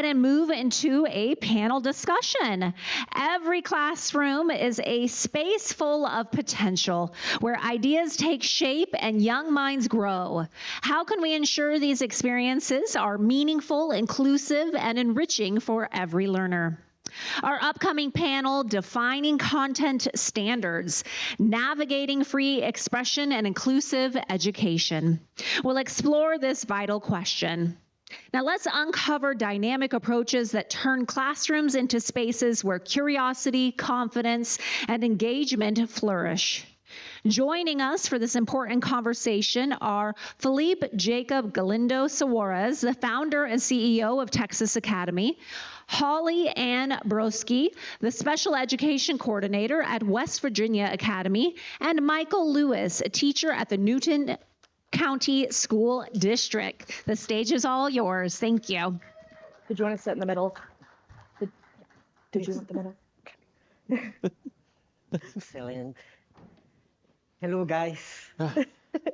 ahead and move into a panel discussion. Every classroom is a space full of potential where ideas take shape and young minds grow. How can we ensure these experiences are meaningful, inclusive, and enriching for every learner? Our upcoming panel, Defining Content Standards, Navigating Free Expression and Inclusive Education, will explore this vital question. Now let's uncover dynamic approaches that turn classrooms into spaces where curiosity, confidence, and engagement flourish. Joining us for this important conversation are Felipe Jacob Galindo Suarez, the founder and CEO of Texas Academy, Holly Ann Brosky, the Special Education Coordinator at West Virginia Academy, and Michael Lewis, a teacher at the Newton County School District. The stage is all yours. Thank you. Did you want to sit in the middle? Did you want the middle? Okay. Excellent. Hello, guys.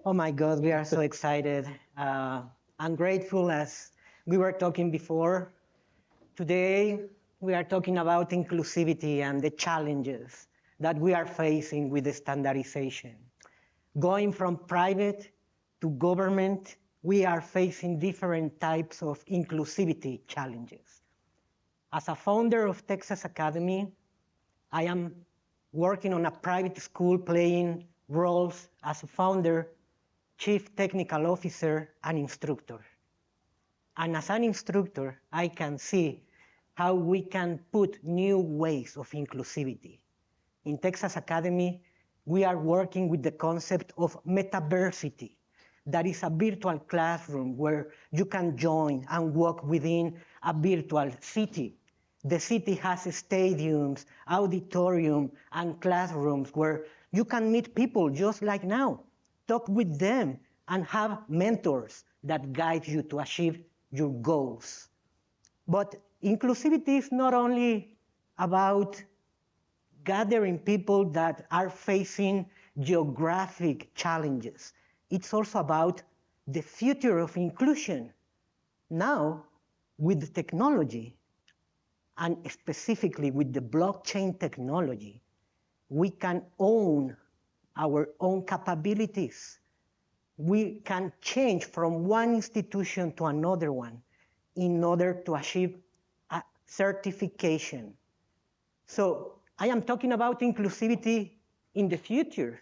Oh my God, we are so excited. I'm grateful, as we were talking before. Today, we are talking about inclusivity and the challenges that we are facing with the standardization. Going from private to government, we are facing different types of inclusivity challenges. As a founder of Texas Academy, I am working on a private school playing roles as a founder, chief technical officer, and instructor. And as an instructor, I can see how we can put new ways of inclusivity. In Texas Academy, we are working with the concept of metaversity. That is a virtual classroom where you can join and walk within a virtual city. The city has stadiums, auditorium, and classrooms where you can meet people just like now, talk with them, and have mentors that guide you to achieve your goals. But inclusivity is not only about gathering people that are facing geographic challenges. It's also about the future of inclusion. Now, with the technology, and specifically with the blockchain technology, we can own our own capabilities. We can change from one institution to another one in order to achieve a certification. So I am talking about inclusivity in the future,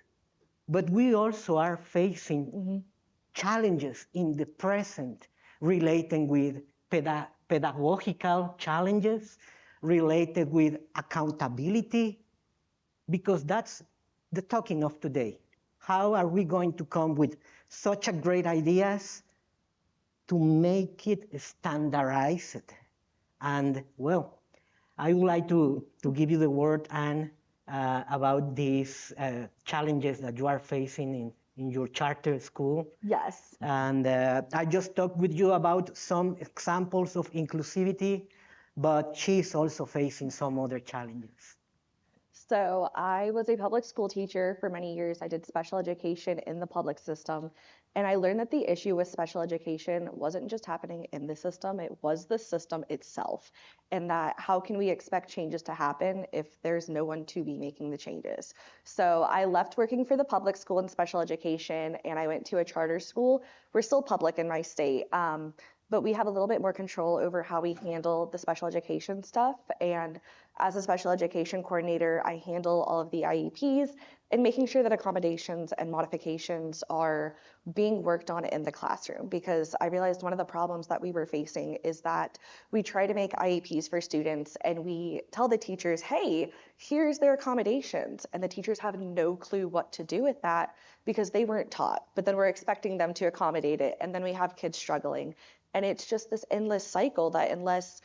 but we also are facing challenges in the present related with pedagogical challenges, related with accountability, because that's the talking of today. How are we going to come with such a great ideas to make it standardized? And well, I would like to give you the word, Anne, about these challenges that you are facing in your charter school. Yes. And I just talked with you about some examples of inclusivity, but she's also facing some other challenges. So I was a public school teacher for many years. I did special education in the public system. And I learned that the issue with special education wasn't just happening in the system, it was the system itself. And that how can we expect changes to happen if there's no one to be making the changes? So I left working for the public school in special education and I went to a charter school. We're still public in my state, but we have a little bit more control over how we handle the special education stuff. And as a special education coordinator, I handle all of the IEPs and making sure that accommodations and modifications are being worked on in the classroom, because I realized one of the problems that we were facing is that we try to make IEPs for students and we tell the teachers, hey, here's their accommodations. And the teachers have no clue what to do with that because they weren't taught, but then we're expecting them to accommodate it. And then we have kids struggling. And it's just this endless cycle that unless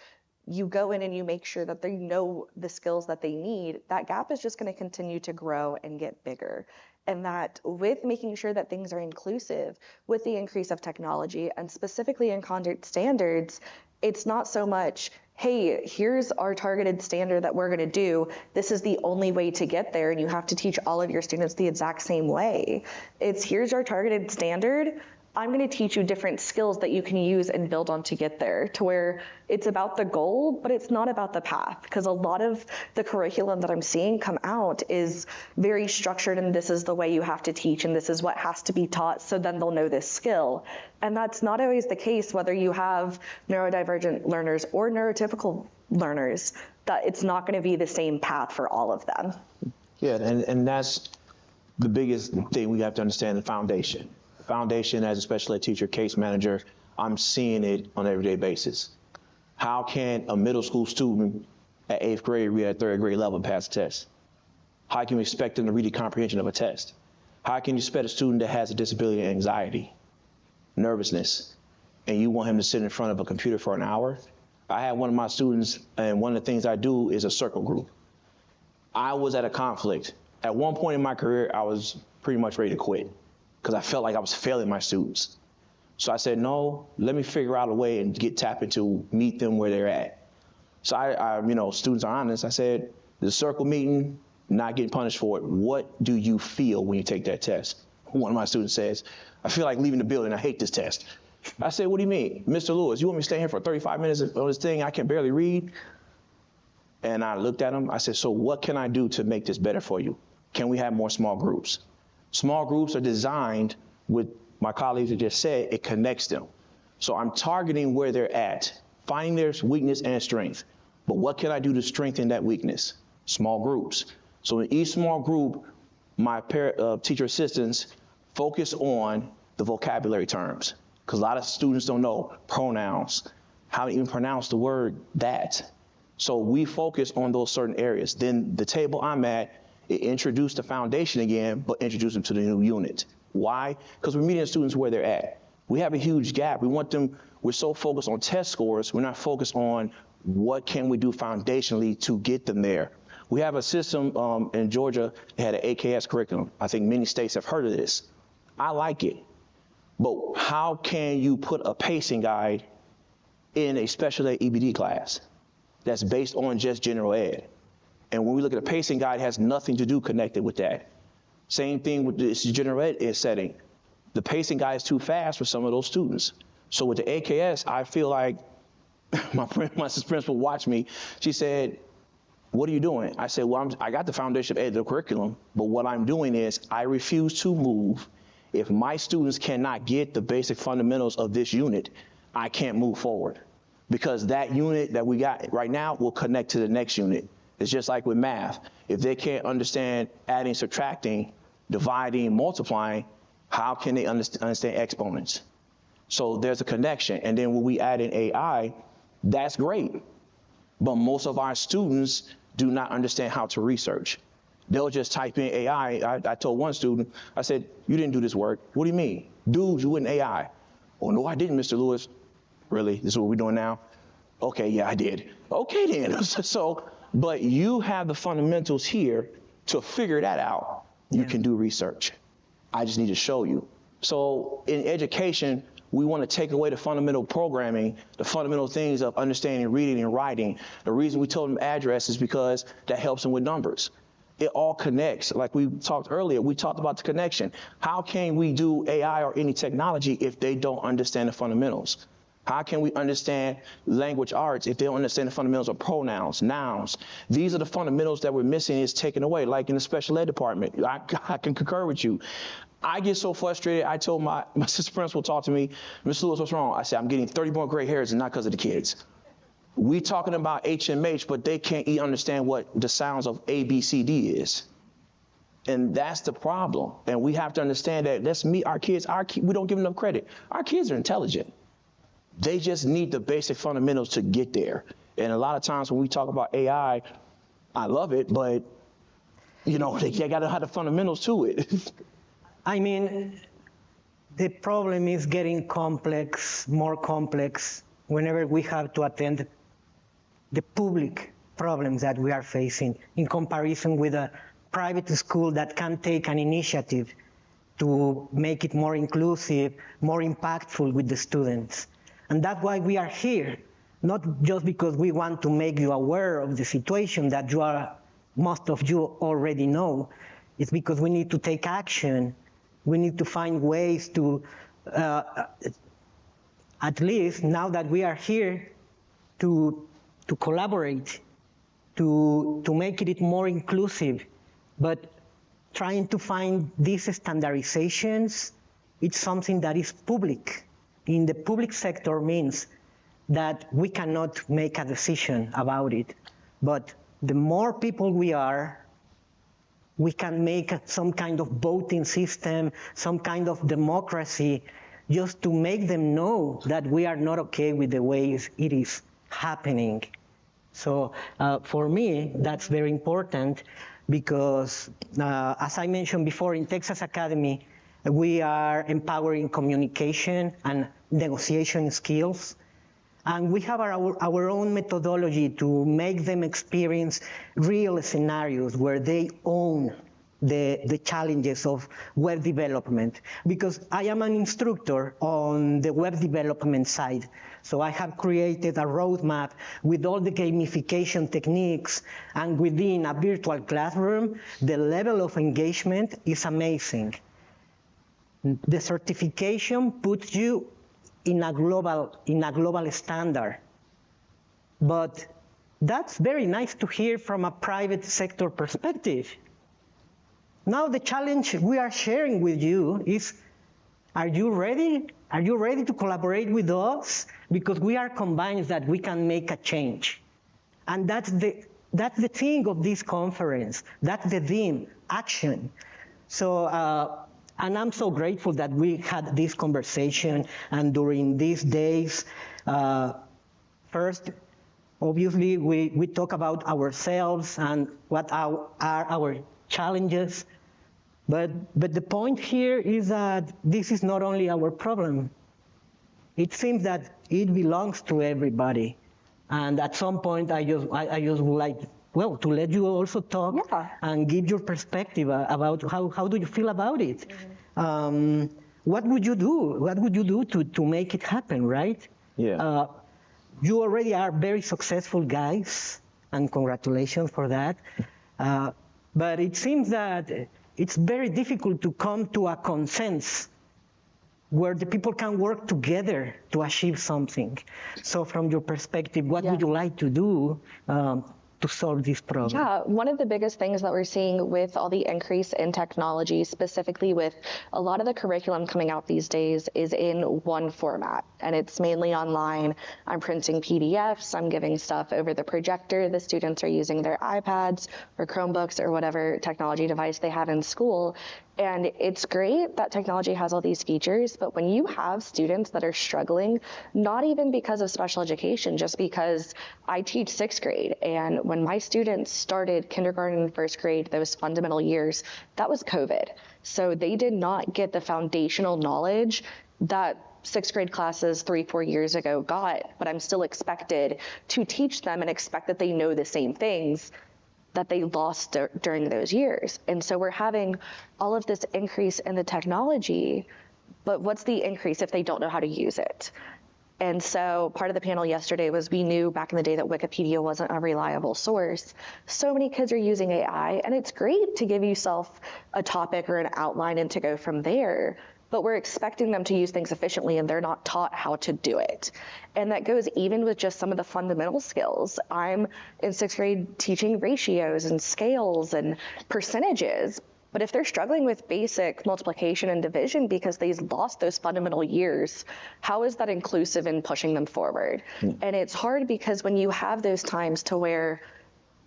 you go in and you make sure that they know the skills that they need, that gap is just going to continue to grow and get bigger. And that with making sure that things are inclusive, with the increase of technology, and specifically in content standards, it's not so much, hey, here's our targeted standard that we're going to do. This is the only way to get there, and you have to teach all of your students the exact same way. It's here's our targeted standard. I'm going to teach you different skills that you can use and build on to get there, to where it's about the goal, but it's not about the path. Because a lot of the curriculum that I'm seeing come out is very structured, and this is the way you have to teach, and this is what has to be taught, so then they'll know this skill. And that's not always the case, whether you have neurodivergent learners or neurotypical learners, that it's not going to be the same path for all of them. Yeah, and that's the biggest thing we have to understand, the foundation. Foundation, as a special ed teacher, case manager, I'm seeing it on an everyday basis. How can a middle school student at 8th grade read at 3rd grade level and pass a test? How can you expect them to read the comprehension of a test? How can you expect a student that has a disability of anxiety, nervousness, and you want him to sit in front of a computer for an hour? I had one of my students, and one of the things I do is a circle group. I was at a conflict. At one point in my career, I was pretty much ready to quit because I felt like I was failing my students. So I said, no, let me figure out a way and tap into meet them where they're at. So I students are honest. I said, the circle meeting, not getting punished for it. What do you feel when you take that test? One of my students says, I feel like leaving the building. I hate this test. I said, what do you mean? Mr. Lewis, you want me to stay here for 35 minutes on this thing I can barely read? And I looked at him. I said, so what can I do to make this better for you? Can we have more small groups? Small groups are designed with my colleagues that just said, it connects them. So I'm targeting where they're at, finding their weakness and strength. But what can I do to strengthen that weakness? Small groups. So in each small group, my teacher assistants focus on the vocabulary terms, because a lot of students don't know pronouns, how to even pronounce the word that. So we focus on those certain areas. Then the table I'm at, it introduced the foundation again, but introduce them to the new unit. Why? Because we're meeting students where they're at. We have a huge gap. We're so focused on test scores, we're not focused on what can we do foundationally to get them there. We have a system in Georgia that had an AKS curriculum. I think many states have heard of this. I like it. But how can you put a pacing guide in a special ed EBD class that's based on just general ed? And when we look at a pacing guide, it has nothing to do connected with that. Same thing with this general ed setting. The pacing guide is too fast for some of those students. So with the AKS, I feel like my principal watched me. She said, what are you doing? I said, well, I got the foundation of the curriculum, but what I'm doing is I refuse to move. If my students cannot get the basic fundamentals of this unit, I can't move forward, because that unit that we got right now will connect to the next unit. It's just like with math. If they can't understand adding, subtracting, dividing, multiplying, how can they understand exponents? So there's a connection. And then when we add in AI, that's great. But most of our students do not understand how to research. They'll just type in AI. I told one student, I said, you didn't do this work. What do you mean? Dude, you in AI. Oh, no, I didn't, Mr. Lewis. Really? This is what we're doing now? Okay, yeah, I did. Okay, then. But you have the fundamentals here to figure that out. You can do research. I just need to show you. So in education, we want to take away the fundamental programming, the fundamental things of understanding, reading, and writing. The reason we told them address is because that helps them with numbers. It all connects. Like we talked earlier, we talked about the connection. How can we do AI or any technology if they don't understand the fundamentals? How can we understand language arts if they don't understand the fundamentals of pronouns, nouns? These are the fundamentals that we're missing, is taken away, like in the special ed department. I can concur with you. I get so frustrated. I told my assistant principal talk to me, Mr. Lewis, what's wrong? I said, I'm getting 30 more gray hairs, and not because of the kids. We talking about HMH, but they can't even understand what the sounds of A, B, C, D is. And that's the problem. And we have to understand that let's meet our kids. We don't give them enough credit. Our kids are intelligent. They just need the basic fundamentals to get there. And a lot of times when we talk about AI, I love it, but they got to have the fundamentals to it. I mean, the problem is getting more complex whenever we have to attend the public problems that we are facing in comparison with a private school that can take an initiative to make it more inclusive, more impactful with the students. And that's why we are here, not just because we want to make you aware of the situation that most of you already know. It's because we need to take action. We need to find ways to at least now that we are here to collaborate, to make it more inclusive, but trying to find these standardizations, it's something that is public. In the public sector means that we cannot make a decision about it. But the more people we are, we can make some kind of voting system, some kind of democracy, just to make them know that we are not okay with the ways it is happening. So for me, that's very important because, as I mentioned before, in Texas Academy, we are empowering communication and negotiation skills. And we have our own methodology to make them experience real scenarios where they own the challenges of web development. Because I am an instructor on the web development side. So I have created a roadmap with all the gamification techniques, and within a virtual classroom, the level of engagement is amazing. The certification puts you in a global standard. But that's very nice to hear from a private sector perspective. Now the challenge we are sharing with you is, are you ready? Are you ready to collaborate with us? Because we are convinced that we can make a change. And that's the thing of this conference. That's the theme, action. So, and I'm so grateful that we had this conversation, and during these days, first, obviously, we talk about ourselves and what are our challenges, but the point here is that this is not only our problem. It seems that it belongs to everybody, and at some point, I just would like, well, to let you also talk and give your perspective about how do you feel about it. Mm-hmm. What would you do? What would you do to make it happen, right? Yeah. You already are very successful guys, and congratulations for that. But it seems that it's very difficult to come to a consensus where the people can work together to achieve something. So from your perspective, what would you like to do to solve this problem? Yeah, one of the biggest things that we're seeing with all the increase in technology, specifically with a lot of the curriculum coming out these days, is in one format, and it's mainly online. I'm printing PDFs, I'm giving stuff over the projector, the students are using their iPads or Chromebooks or whatever technology device they have in school. And it's great that technology has all these features, but when you have students that are struggling, not even because of special education, just because I teach 6th grade, and when my students started kindergarten and 1st grade, those fundamental years, that was COVID. So they did not get the foundational knowledge that 6th grade classes 3-4 years ago got, but I'm still expected to teach them and expect that they know the same things that they lost during those years. And so we're having all of this increase in the technology, but what's the increase if they don't know how to use it? And so part of the panel yesterday was, we knew back in the day that Wikipedia wasn't a reliable source. So many kids are using AI, and it's great to give yourself a topic or an outline and to go from there. But we're expecting them to use things efficiently, and they're not taught how to do it. And that goes even with just some of the fundamental skills. I'm in 6th grade teaching ratios and scales and percentages, but if they're struggling with basic multiplication and division because they've lost those fundamental years, how is that inclusive in pushing them forward? And it's hard because when you have those times to where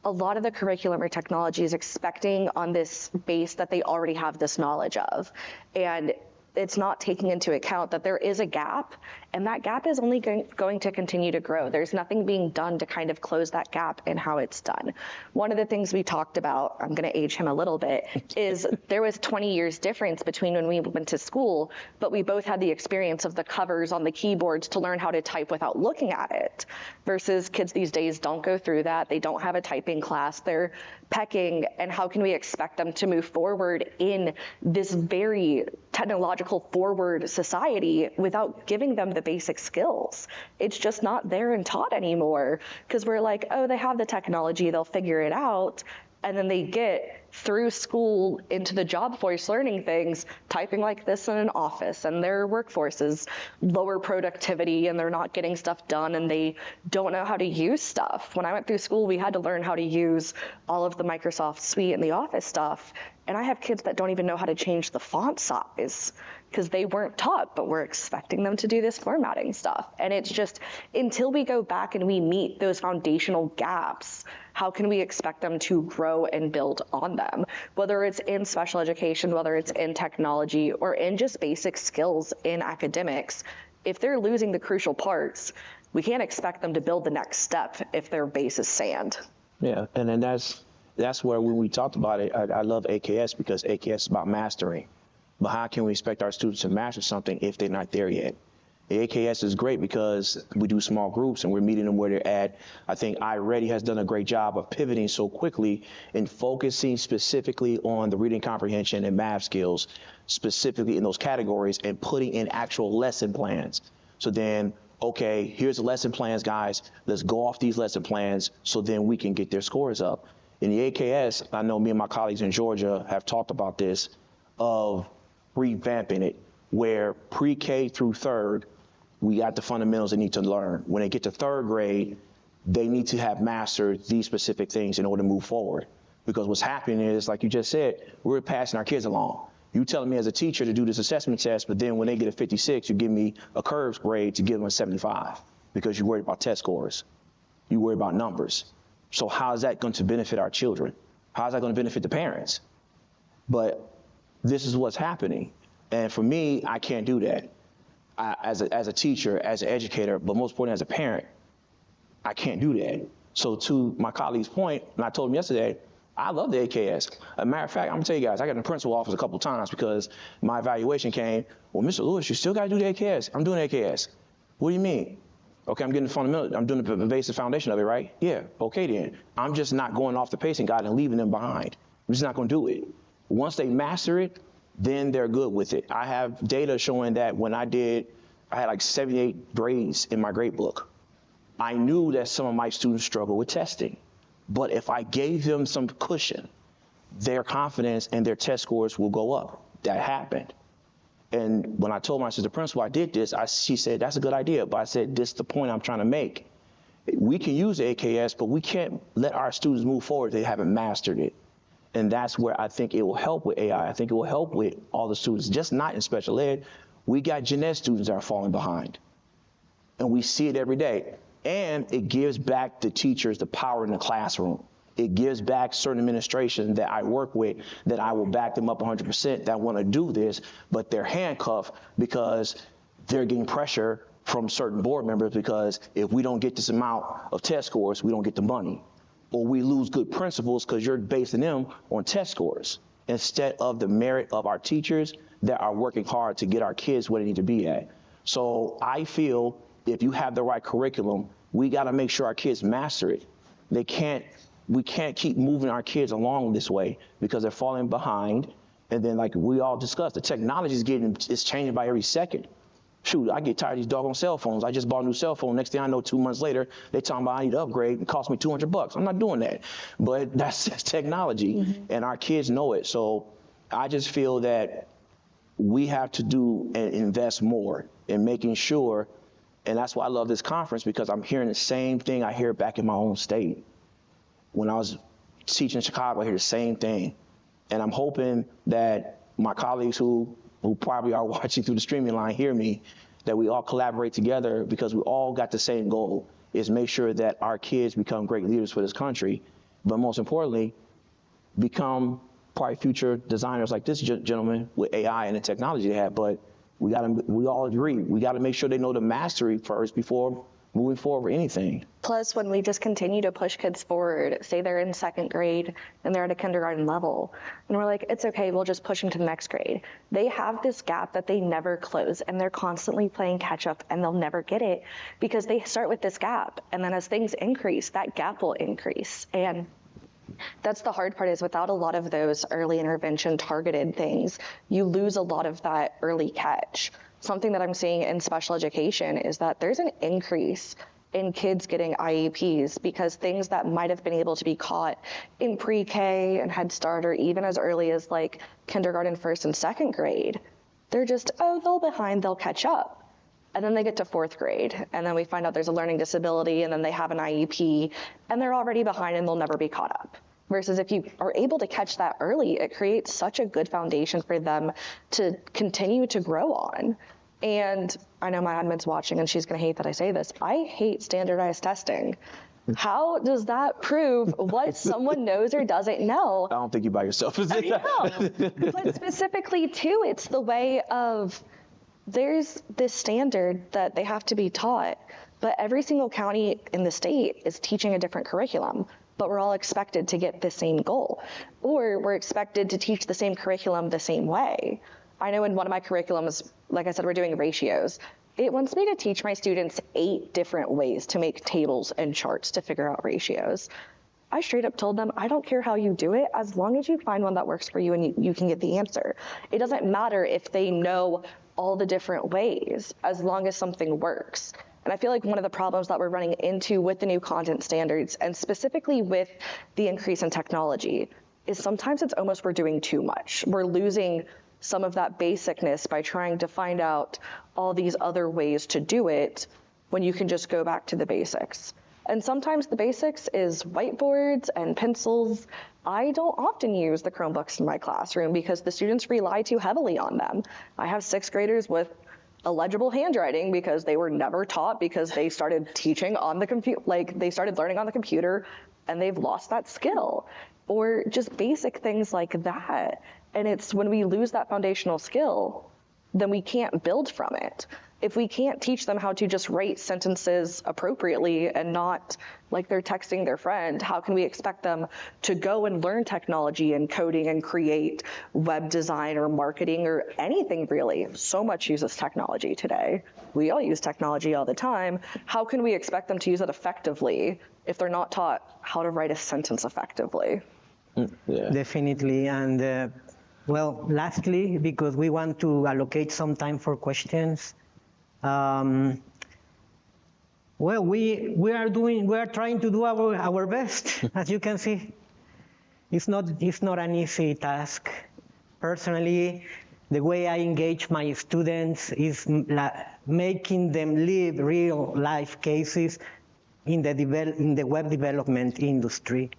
a lot of the curriculum or technology is expecting on this base that they already have this knowledge of, and it's not taking into account that there is a gap, and that gap is only going to continue to grow. There's nothing being done to kind of close that gap in how it's done. One of the things we talked about, I'm going to age him a little bit, is there was 20 years difference between when we went to school, but we both had the experience of the covers on the keyboards to learn how to type without looking at it, versus kids these days don't go through that. They don't have a typing class. They're pecking, and how can we expect them to move forward in this very technological forward society without giving them the basic skills? It's just not there and taught anymore, because we're like, oh, they have the technology, they'll figure it out, and then they get through school into the job force learning things, typing like this in an office, and their workforce is lower productivity and they're not getting stuff done and they don't know how to use stuff. When I went through school, we had to learn how to use all of the Microsoft Suite and the Office stuff. And I have kids that don't even know how to change the font size because they weren't taught, but we're expecting them to do this formatting stuff. And it's just, until we go back and we meet those foundational gaps, how can we expect them to grow and build on them? Whether it's in special education, whether it's in technology, or in just basic skills in academics, if they're losing the crucial parts, we can't expect them to build the next step if their base is sand. Yeah, and then that's where when we talked about it, I love AKS because AKS is about mastering. But how can we expect our students to master something if they're not there yet? The AKS is great because we do small groups and we're meeting them where they're at. I think iReady has done a great job of pivoting so quickly and focusing specifically on the reading comprehension and math skills, specifically in those categories, and putting in actual lesson plans. So then, okay, here's the lesson plans, guys. Let's go off these lesson plans so then we can get their scores up. In the AKS, I know me and my colleagues in Georgia have talked about this, of revamping it, where pre-K through third, we got the fundamentals they need to learn. When they get to third grade, they need to have mastered these specific things in order to move forward. Because what's happening is, like you just said, we're passing our kids along. You telling me as a teacher to do this assessment test, but then when they get a 56, you give me a curves grade to give them a 75 because you're worried about test scores. You worry about numbers. So how is that going to benefit our children? How is that going to benefit the parents? But this is what's happening. And for me, I can't do that. As a teacher, as an educator, but most importantly as a parent, I can't do that. So to my colleague's point, and I told him yesterday, I love the AKS. As a matter of fact, I'm gonna tell you guys, I got in the principal office a couple of times because my evaluation came, well, Mr. Lewis, you still gotta do the AKS. I'm doing AKS. What do you mean? Okay, I'm getting the fundamental, I'm doing the basic foundation of it, right? Yeah, okay then. I'm just not going off the pacing guide and leaving them behind. I'm just not gonna do it. Once they master it, then they're good with it. I have data showing that when I had like 78 grades in my grade book. I knew that some of my students struggle with testing, but if I gave them some cushion, their confidence and their test scores will go up. That happened. And when I told my assistant principal I did this, she said, that's a good idea. But I said, this is the point I'm trying to make. We can use AKS, but we can't let our students move forward if they haven't mastered it. And that's where I think it will help with AI. I think it will help with all the students, just not in special ed. We got gen ed students that are falling behind. And we see it every day. And it gives back the teachers the power in the classroom. It gives back certain administration that I work with that I will back them up 100% that want to do this, but they're handcuffed because they're getting pressure from certain board members because if we don't get this amount of test scores, we don't get the money. Or we lose good principals because you're basing them on test scores instead of the merit of our teachers that are working hard to get our kids where they need to be at. So I feel if you have the right curriculum, we got to make sure our kids master it. We can't keep moving our kids along this way because they're falling behind. And then like we all discussed, the technology is changing by every second. Shoot, I get tired of these doggone cell phones. I just bought a new cell phone. Next thing I know, 2 months later, they talking about I need to upgrade. It cost me $200. I'm not doing that. But that's technology, and our kids know it. So I just feel that we have to do and invest more in making sure, and that's why I love this conference because I'm hearing the same thing I hear back in my own state. When I was teaching in Chicago, I hear the same thing. And I'm hoping that my colleagues who probably are watching through the streaming line hear me, that we all collaborate together because we all got the same goal, is make sure that our kids become great leaders for this country, but most importantly, become probably future designers like this gentleman with AI and the technology they have. But we all agree, we got to make sure they know the mastery first before moving forward with anything. Plus, when we just continue to push kids forward, say they're in second grade and they're at a kindergarten level, and we're like, it's okay, we'll just push them to the next grade. They have this gap that they never close, and they're constantly playing catch up, and they'll never get it because they start with this gap. And then as things increase, that gap will increase. And that's the hard part, is without a lot of those early intervention targeted things, you lose a lot of that early catch. Something that I'm seeing in special education is that there's an increase in kids getting IEPs, because things that might have been able to be caught in pre-K and Head Start, or even as early as like kindergarten, first and second grade, they're just, oh, they're behind, they'll catch up. And then they get to fourth grade, and then we find out there's a learning disability, and then they have an IEP, and they're already behind and they'll never be caught up. Versus if you are able to catch that early, it creates such a good foundation for them to continue to grow on. And I know my admin's watching and she's gonna hate that I say this. I hate standardized testing. How does that prove what someone knows or doesn't know? I don't think you're by yourself. I know. But specifically too, it's the way of, there's this standard that they have to be taught, but every single county in the state is teaching a different curriculum, but we're all expected to get the same goal, or we're expected to teach the same curriculum the same way. I know in one of my curriculums, like I said, we're doing ratios. It wants me to teach my students 8 different ways to make tables and charts to figure out ratios. I straight up told them, I don't care how you do it, as long as you find one that works for you and you can get the answer. It doesn't matter if they know all the different ways, as long as something works. And I feel like one of the problems that we're running into with the new content standards, and specifically with the increase in technology, is sometimes it's almost we're doing too much. We're losing some of that basicness by trying to find out all these other ways to do it when you can just go back to the basics. And sometimes the basics is whiteboards and pencils. I don't often use the Chromebooks in my classroom because the students rely too heavily on them. I have 6th graders with illegible handwriting because they were never taught, because they started teaching on the computer, like they started learning on the computer and they've lost that skill, or just basic things like that. And it's when we lose that foundational skill, then we can't build from it. If we can't teach them how to just write sentences appropriately and not like they're texting their friend, how can we expect them to go and learn technology and coding and create web design or marketing or anything really? So much uses technology today. We all use technology all the time. How can we expect them to use it effectively if they're not taught how to write a sentence effectively? Yeah. Definitely. And well, lastly, because we want to allocate some time for questions, well, we are trying to do our best. As you can see, it's not an easy task. Personally, the way I engage my students is making them live real life cases in the web development industry.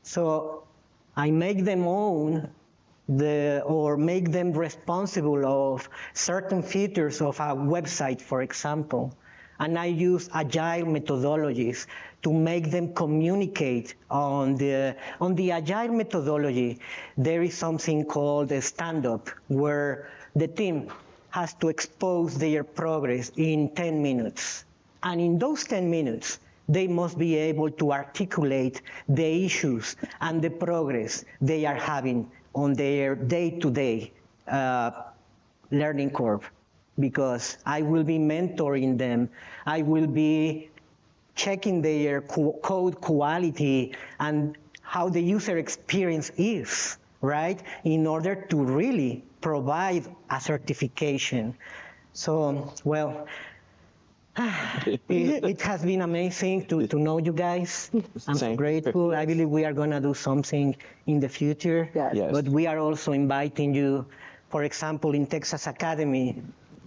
So I make them own or make them responsible of certain features of a website, for example. And I use agile methodologies to make them communicate on the agile methodology. There is something called a stand-up, where the team has to expose their progress in 10 minutes. And in those 10 minutes, they must be able to articulate the issues and the progress they are having on their day-to-day learning curve, because I will be mentoring them. I will be checking their code quality and how the user experience is, right? In order to really provide a certification. So, well, it has been amazing to know you guys. I'm grateful. I believe we are going to do something in the future. Yes. But we are also inviting you, for example, in Texas Academy,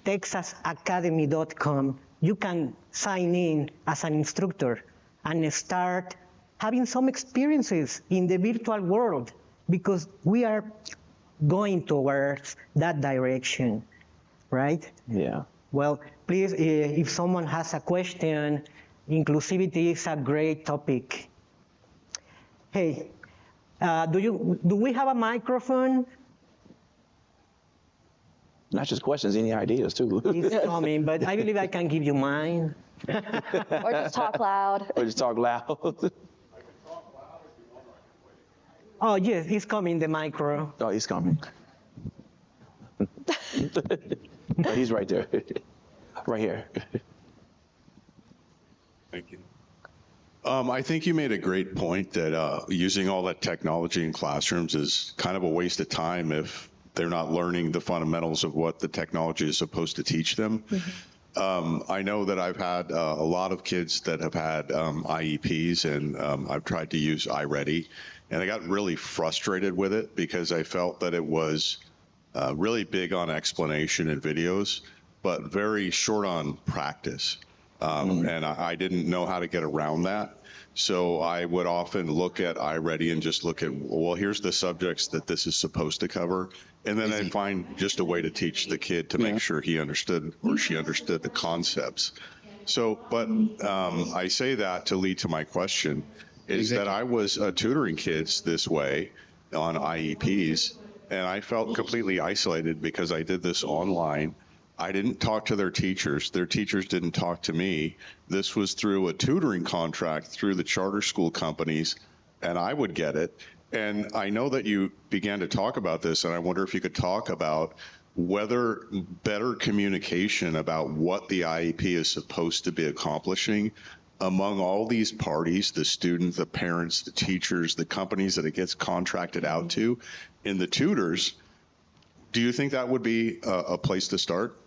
texasacademy.com. You can sign in as an instructor and start having some experiences in the virtual world, because we are going towards that direction, right? Yeah. Well, please, if someone has a question, inclusivity is a great topic. Hey, do we have a microphone? Not just questions, any ideas too. It's coming, but I believe I can give you mine. Or just talk loud. Or just talk loud. Oh, yes, he's coming, the micro. Oh, he's coming. Oh, he's right there. Right here. Thank you. I think you made a great point that using all that technology in classrooms is kind of a waste of time if they're not learning the fundamentals of what the technology is supposed to teach them. Mm-hmm. I know that I've had a lot of kids that have had IEPs, and I've tried to use iReady, and I got really frustrated with it because I felt that it was really big on explanation and videos, but very short on practice. And I didn't know how to get around that. So I would often look at iReady and just look at, well, here's the subjects that this is supposed to cover. And then I'd find just a way to teach the kid to make sure he understood or she understood the concepts. So, but I say that to lead to my question, is that I was tutoring kids this way on IEPs, and I felt completely isolated because I did this online. I didn't talk to their teachers didn't talk to me. This was through a tutoring contract through the charter school companies, and I would get it. And I know that you began to talk about this, and I wonder if you could talk about whether better communication about what the IEP is supposed to be accomplishing among all these parties, the students, the parents, the teachers, the companies that it gets contracted out to, and the tutors. Do you think that would be a place to start?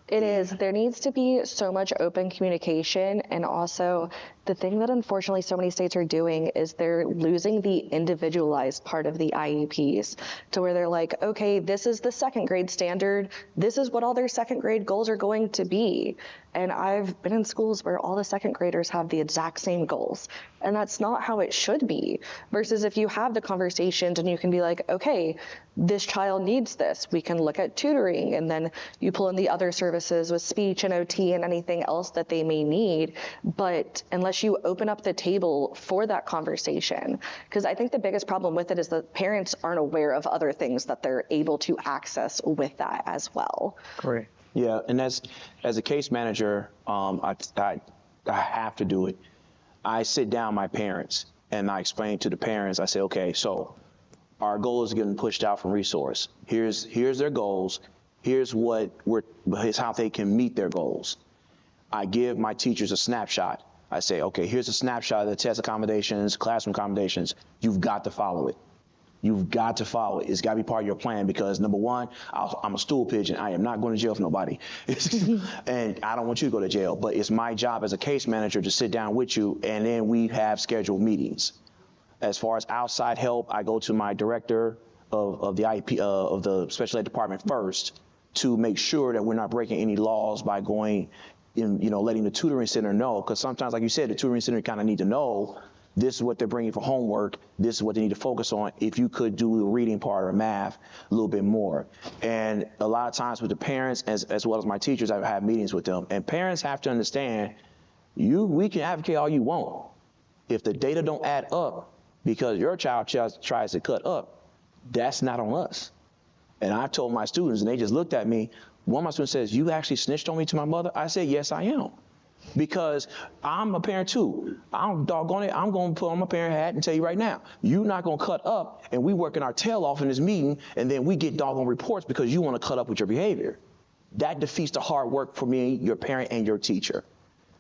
It is. There needs to be so much open communication. And also, the thing that unfortunately so many states are doing is they're losing the individualized part of the IEPs to where they're like, okay, this is the second grade standard. This is what all their second grade goals are going to be. And I've been in schools where all the second graders have the exact same goals. And that's not how it should be. Versus if you have the conversations and you can be like, okay, this child needs this. We can look at tutoring, and then you pull in the other services with speech and OT and anything else that they may need. But unless you open up the table for that conversation, because I think the biggest problem with it is that parents aren't aware of other things that they're able to access with that as well. Correct. Yeah, and as a case manager, I have to do it. I sit down my parents and I explain to the parents. I say, okay, so our goal is getting pushed out from resource. Here's their goals. Here's how they can meet their goals. I give my teachers a snapshot. I say, okay, here's a snapshot of the test accommodations, classroom accommodations. You've got to follow it. You've got to follow it. It's got to be part of your plan because, number one, I'm a stool pigeon. I am not going to jail for nobody. And I don't want you to go to jail. But it's my job as a case manager to sit down with you, and then we have scheduled meetings. As far as outside help, I go to my director of the IEP, of the special ed department first to make sure that we're not breaking any laws by going in, letting the tutoring center know. Because sometimes, like you said, the tutoring center kind of need to know this is what they're bringing for homework. This is what they need to focus on. If you could do the reading part or math a little bit more. And a lot of times with the parents, as well as my teachers, I have meetings with them. And parents have to understand, we can advocate all you want. If the data don't add up because your child tries to cut up, that's not on us. And I told my students, and they just looked at me. One of my students says, you actually snitched on me to my mother? I said, yes, I am. Because I'm a parent too. I'm doggone it. I'm going to put on my parent hat and tell you right now, you're not going to cut up and we working our tail off in this meeting and then we get doggone reports because you want to cut up with your behavior. That defeats the hard work for me, your parent, and your teacher.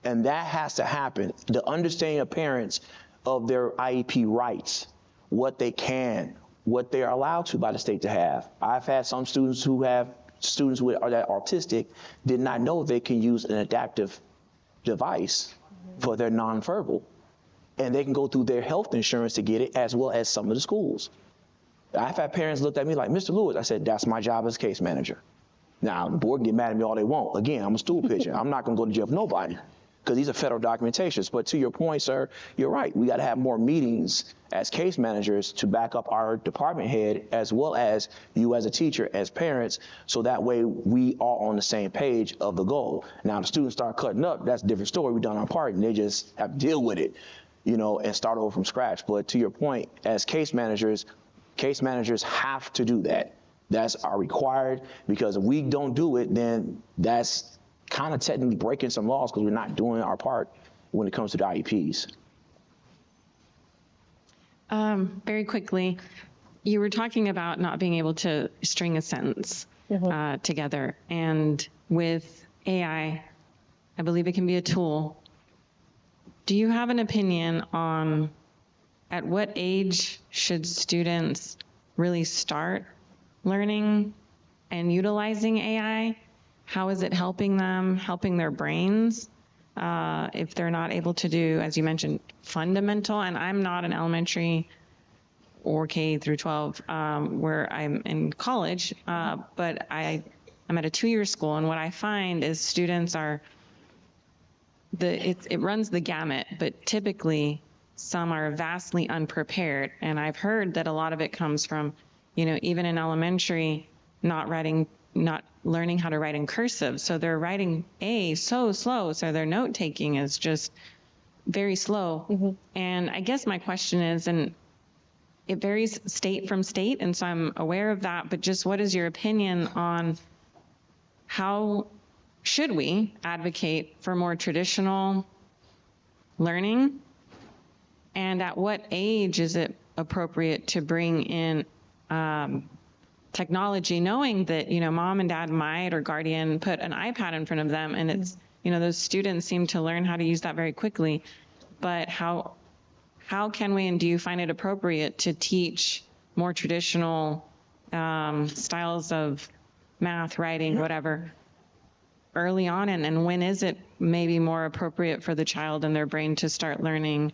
And that has to happen. The understanding of parents of their IEP rights, what they can, what they are allowed to by the state to have. I've had some students who have students that are autistic did not know they can use an adaptive device for their nonverbal, and they can go through their health insurance to get it, as well as some of the schools. I've had parents look at me like, Mr. Lewis, I said, that's my job as case manager. Now, the board can get mad at me all they want. Again, I'm a stool pigeon. I'm not going to go to jail for nobody because these are federal documentations. But to your point, sir, you're right. We got to have more meetings as case managers to back up our department head, as well as you as a teacher, as parents, so that way we are on the same page of the goal. Now, the students start cutting up, that's a different story. We've done our part, and they just have to deal with it, and start over from scratch. But to your point, as case managers have to do that. That's our required, because if we don't do it, then that's kind of technically breaking some laws because we're not doing our part when it comes to the IEPs. Very quickly, you were talking about not being able to string a sentence together. And with AI, I believe it can be a tool. Do you have an opinion on at what age should students really start learning and utilizing AI? how is it helping them, helping their brains? If they're not able to do, as you mentioned, fundamental, and I'm not an elementary or K through 12 where I'm in college, but I'm at a 2-year school, and what I find is students are, it runs the gamut, but typically some are vastly unprepared, and I've heard that a lot of it comes from, even in elementary, not learning how to write in cursive. So they're writing so slow. So their note taking is just very slow. Mm-hmm. And I guess my question is, and it varies state from state, and so I'm aware of that, but just what is your opinion on how should we advocate for more traditional learning? And at what age is it appropriate to bring in technology, knowing that, mom and dad might, or guardian, put an iPad in front of them, and it's, those students seem to learn how to use that very quickly. But how can we, and do you find it appropriate to teach more traditional styles of math, writing, whatever, early on? And when is it maybe more appropriate for the child and their brain to start learning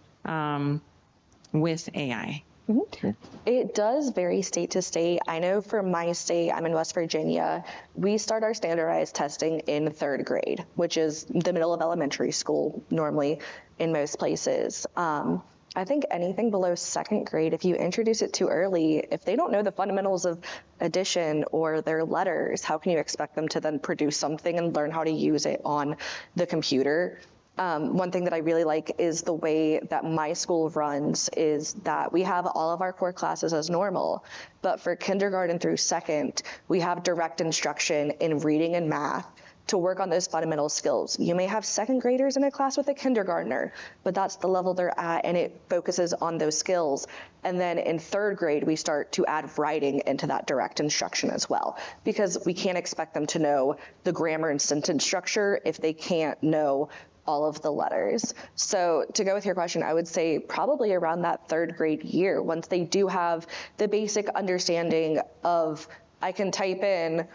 with AI? Mm-hmm. It does vary state to state. I know for my state, I'm in West Virginia, we start our standardized testing in 3rd grade, which is the middle of elementary school normally in most places. I think anything below 2nd grade, if you introduce it too early, if they don't know the fundamentals of addition or their letters, how can you expect them to then produce something and learn how to use it on the computer? One thing that I really like is the way that my school runs is that we have all of our core classes as normal, but for kindergarten through 2nd, we have direct instruction in reading and math to work on those fundamental skills. You may have 2nd graders in a class with a kindergartner, but that's the level they're at, and it focuses on those skills. And then in 3rd grade, we start to add writing into that direct instruction as well, because we can't expect them to know the grammar and sentence structure if they can't know all of the letters. So to go with your question, I would say probably around that 3rd grade year, once they do have the basic understanding of, I can type in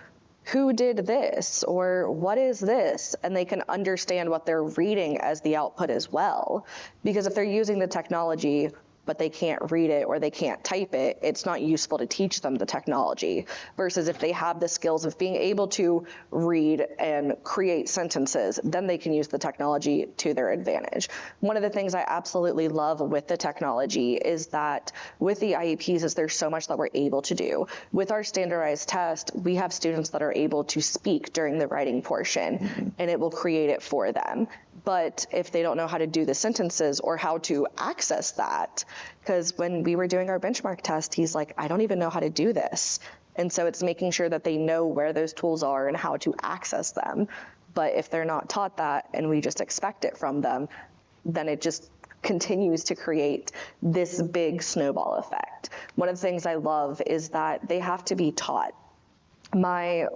who did this or what is this, and they can understand what they're reading as the output as well. Because if they're using the technology but they can't read it or they can't type it, it's not useful to teach them the technology. Versus if they have the skills of being able to read and create sentences, then they can use the technology to their advantage. One of the things I absolutely love with the technology is that with the IEPs is there's so much that we're able to do. With our standardized test, we have students that are able to speak during the writing portion, and it will create it for them. But if they don't know how to do the sentences or how to access that, because when we were doing our benchmark test, he's like, I don't even know how to do this. And so it's making sure that they know where those tools are and how to access them. But if they're not taught that and we just expect it from them, then it just continues to create this big snowball effect. One of the things I love is that they have to be taught. My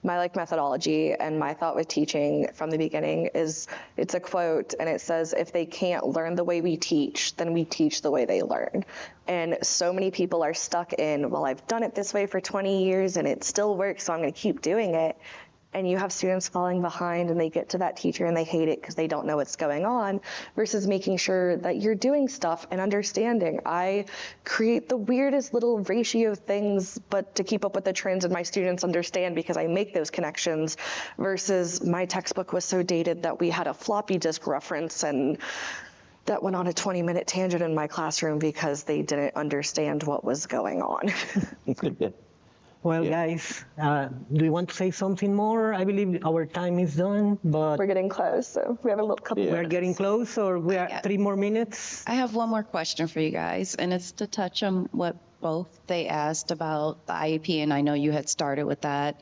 methodology and my thought with teaching from the beginning is, it's a quote, and it says, if they can't learn the way we teach, then we teach the way they learn. And so many people are stuck in, well, I've done it this way for 20 years and it still works, so I'm going to keep doing it. And you have students falling behind and they get to that teacher and they hate it because they don't know what's going on, versus making sure that you're doing stuff and understanding. I create the weirdest little ratio things, but to keep up with the trends and my students understand because I make those connections, versus my textbook was so dated that we had a floppy disk reference and that went on a 20-minute tangent in my classroom because they didn't understand what was going on. Well, guys, do you want to say something more? I believe our time is done, but We're getting close, so we have a little couple we're minutes. getting close, or we are 3 more minutes. I have one more question for you guys, and it's to touch on what both they asked about the IEP, and I know you had started with that.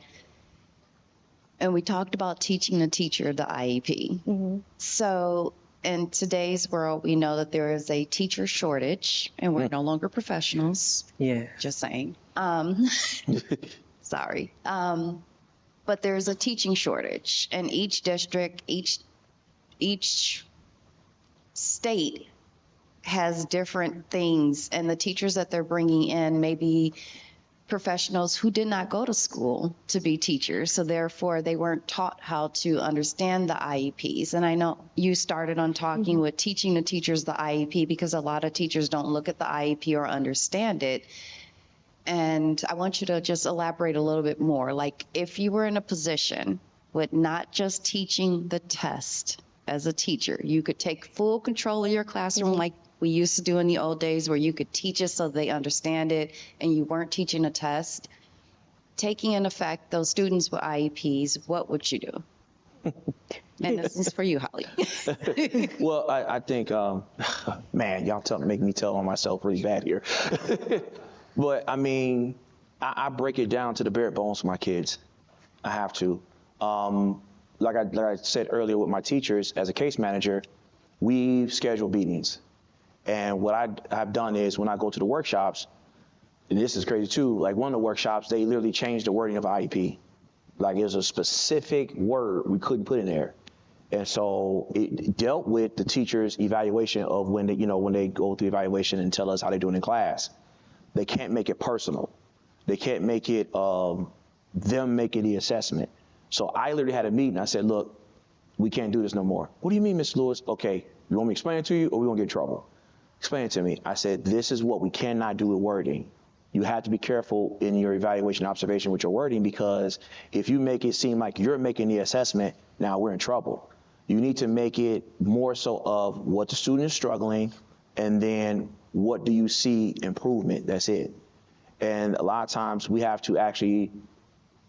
And we talked about teaching the teacher the IEP. Mm-hmm. So in today's world, we know that there is a teacher shortage, and we're no longer professionals. Yeah. Just saying. Sorry. But there's a teaching shortage, and each district, each state has different things, and the teachers that they're bringing in maybe professionals who did not go to school to be teachers. So therefore, they weren't taught how to understand the IEPs. And I know you started on talking with teaching the teachers the IEP because a lot of teachers don't look at the IEP or understand it. And I want you to just elaborate a little bit more. Like if you were in a position with not just teaching the test as a teacher, you could take full control of your classroom like we used to do in the old days where you could teach it so they understand it and you weren't teaching a test. Taking in effect those students with IEPs, what would you do? And this is for you, Holly. Well, I think, man, y'all make me tell on myself really bad here. But I mean, I break it down to the bare bones for my kids. I have to. Like I said earlier with my teachers, as a case manager, we schedule meetings. And what I've done is when I go to the workshops, and this is crazy too, like one of the workshops, they literally changed the wording of IEP. Like it was a specific word we couldn't put in there. And so it dealt with the teacher's evaluation of when they go through evaluation and tell us how they're doing in class. They can't make it personal. They can't make it them making the assessment. So I literally had a meeting. I said, look, we can't do this no more. What do you mean, Ms. Lewis? Okay, you want me to explain it to you or we won't get in trouble? Explain it to me. I said, this is what we cannot do with wording. You have to be careful in your evaluation observation with your wording because if you make it seem like you're making the assessment, now we're in trouble. You need to make it more so of what the student is struggling and then what do you see improvement. That's it. And a lot of times we have to actually,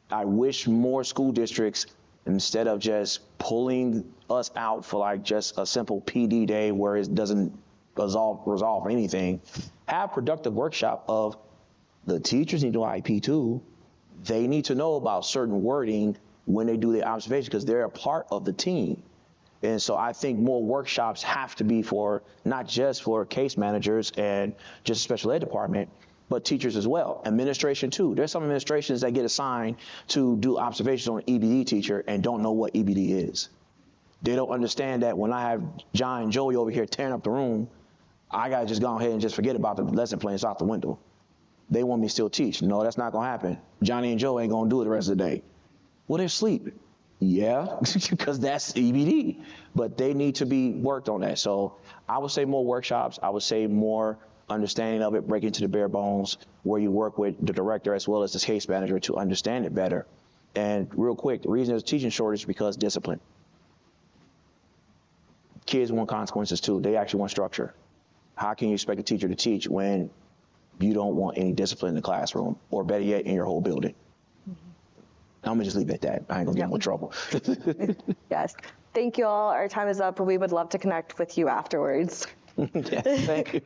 I wish more school districts, instead of just pulling us out for like just a simple PD day where it doesn't resolve anything, have productive workshop of the teachers need to do IP too. They need to know about certain wording when they do their observation because they're a part of the team. And so I think more workshops have to be for not just for case managers and just special ed department, but teachers as well. Administration too. There's some administrations that get assigned to do observations on an EBD teacher and don't know what EBD is. They don't understand that when I have John and Joey over here tearing up the room, I got to just go ahead and just forget about the lesson plans out the window. They want me to still teach. No, that's not going to happen. Johnny and Joe ain't going to do it the rest of the day. Well, they're asleep. Yeah, because that's EBD. But they need to be worked on that. So I would say more workshops. I would say more understanding of it, breaking to the bare bones, where you work with the director as well as the case manager to understand it better. And real quick, the reason there's a teaching shortage is because discipline. Kids want consequences too. They actually want structure. How can you expect a teacher to teach when you don't want any discipline in the classroom, or better yet, in your whole building? I'm gonna just leave it at that. I ain't gonna get in trouble. Yes. Thank you all. Our time is up, but we would love to connect with you afterwards. Yes, thank you.